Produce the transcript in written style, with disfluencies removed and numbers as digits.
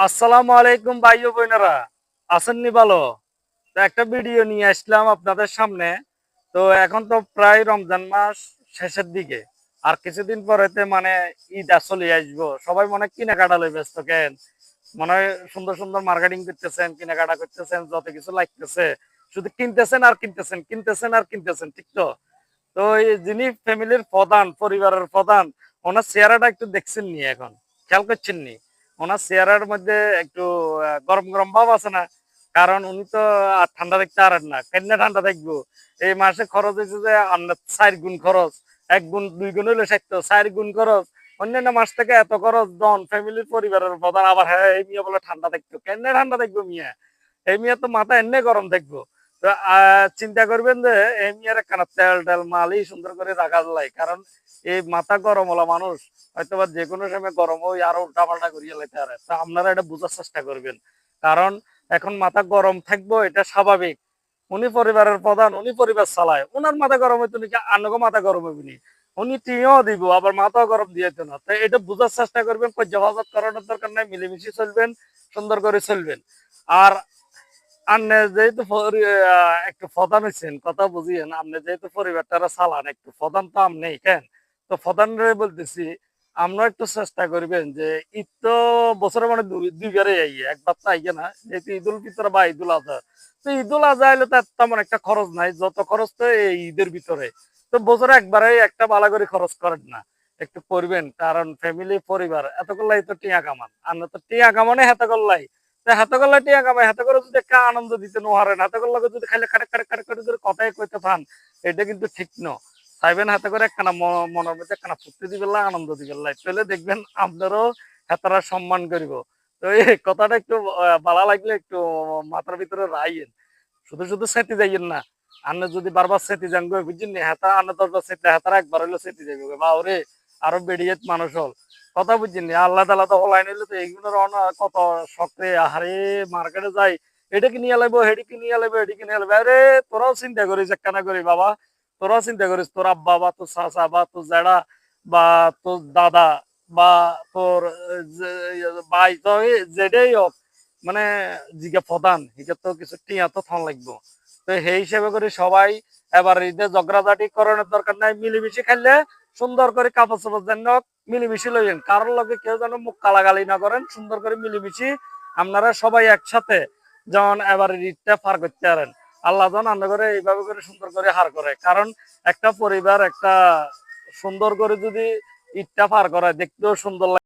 আসসালামু আলাইকুম ভাই ও বোনেরা, আছেননি ভালো? তো একটা ভিডিও নিয়ে আসলাম আপনাদের সামনে। তো এখন তো প্রায় রমজান মাস শেষের দিকে, আর কিছুদিন পরেতে মানে ঈদ চলে আসবো। সবাই মনে হয় কেনাকাটা লই ব্যস্ত, কেন মনে হয় সুন্দর সুন্দর মার্কেটিং করতেছেন, কেনাকাটা করতেছেন, যত কিছু লাগতেছে শুধু কিনতেছেন আর কিনতেছেন, কিনতেছেন আর কিনতেছেন, ঠিক তো? তো এই যিনি ফ্যামিলির প্রধান, পরিবারের প্রধান, ওনার চেহারাটা একটু দেখছেন নি? এখন খেয়াল করছেন নি ওনার চেহারার মধ্যে একটু গরম গরম ভাব আছে না? কারণ উনি তো আর ঠান্ডা দেখতে পারেন না, কেন ঠান্ডা দেখবো? এই মাসে খরচ হয়েছে যে আপনার 4 গুণ খরচ, 1 গুণ 2 গুণ হইলে 60, 4 গুণ খরচ। অন্যান্য মাস থেকে এত খরচ দন ফ্যামিলির পরিবারের প্রধান, আবার হ্যাঁ এই মিয়া বলে ঠান্ডা দেখতো, কেন ঠান্ডা দেখবো মিয়া? এই মিয়া তো মাথা এমনি গরম দেখবো। তো চিন্তা করবেন যে এই মিয়ার একখানা তেল টেল মালি সুন্দর করে রাখা যায়, কারণ এই মাথা গরম হলো মানুষ হয়তো বা যে কোনো সময় গরম ওই আরো উল্টা পাল্টা করিয়া লাইতে পারে। তা আপনারা এটা বোঝার চেষ্টা করবেন, কারণ এখন মাথা গরম থাকবো এটা স্বাভাবিক। উনি পরিবারের প্রধান, উনি পরিবার চালায়, ওনার মাথা গরম হইতো নাকি আনগো মাথা গরম হইবনি? উনি টিও দিব আবার মাথাও গরম দিয়েছে না। তাই এটা বোঝার চেষ্টা করবেন, হেফাজত করানোর দরকার নাই, মিলেমিশে চলবেন, সুন্দর করে চলবেন। আর আপনি যেহেতু একটু প্রধান হয়েছেন, কথা বুঝিয়েন, আপনি যেহেতু পরিবারটা চালান, একটু প্রধান তো আপনি, কেন? তো প্রধান বলতেছি, আমরা একটু চেষ্টা করবেন যে ঈদ তো বছরে মানে দুইবারে আইয়ে, একবার তো আইয়ে না, যেহেতু ঈদুল ফিতর বা ঈদুল আজহা। তো ঈদুল আজহা এলে তো তেমন একটা খরচ নাই, যত খরচ তো এই ঈদের ভিতরে। তো বছরে একবারে একটা বালা করে খরচ করেন না, একটু করবেন, কারণ ফ্যামিলি পরিবার এত করলাই তো টিয়া কামান, আমরা তো টিয়া কামানে হাতে করলাই। হাতে গল্লা টিয়া কামাই, হাতে করে যদি একটা আনন্দ দিতে নোহারেন, হাতে গল্লাকে যদি খাইলে খাটে খাটে খাটে খাটে যদি কথাই কইতে পান, এটা কিন্তু ঠিক ন। চাইবেন হাতে করে একখানা মনের মধ্যে একখানা ফুর্তি দিবেন, আনন্দ দিবেন, তাহলে দেখবেন আপনারও হাতারা সম্মান করব। তো এই কথাটা একটু ভালো লাগলে একটু মাথার ভিতরে রাইয়েন, শুধু শুধু সেটি যাইয়েন না। আপনি যদি বারবার সেটি যান গো, বুঝছেন নি? হাতা আন্না 10 বার সেটি, হাতারা একবার হইলো সেটি যাইবে বা ওরে আরো বেড়িয়ে মানুষ হল, কথা বুঝছেন নি? আল্লাহ তালা তো হলাইন হইলো, তো এইগুলোর কত শখে আহারে মার্কেটে যাই, এটা কি নিয়ে লাগবো, হেডি কি নিয়ে লাগবো, এটি কি নিয়ে লাগবে। আরে তোরাও চিন্তা করিস একখানা করি বাবা, তোরাও চিন্তা করিস, তোর আব্বা বা তোর চাচা বা তোর জেডা বা তোর দাদা বা তোর ভাই, তো যেটাই হোক, মানে জিগা প্রধান হিকে তো কিছু টিয়া তো থন লাগবো। তো সেই হিসেবে করে সবাই এবার ঈদে ঝগড়াঝাটি করানোর দরকার নাই, মিলেমিশে খেললে সুন্দর করে কাপড় চাপড় যেন মিলেমিশে লইবেন, কারোর লগে কেউ যেন মুখ কালাগালি না করেন, সুন্দর করে মিলেমিশে আপনারা সবাই একসাথে যেমন এবার ঈদটা পার করতে পারেন। আল্লাহ যেন আমরা করে এইভাবে করে সুন্দর করে হার করে, কারণ একটা পরিবার একটা সুন্দর করে যদি ঈদটা পার করায় দেখতেও সুন্দর লাগে।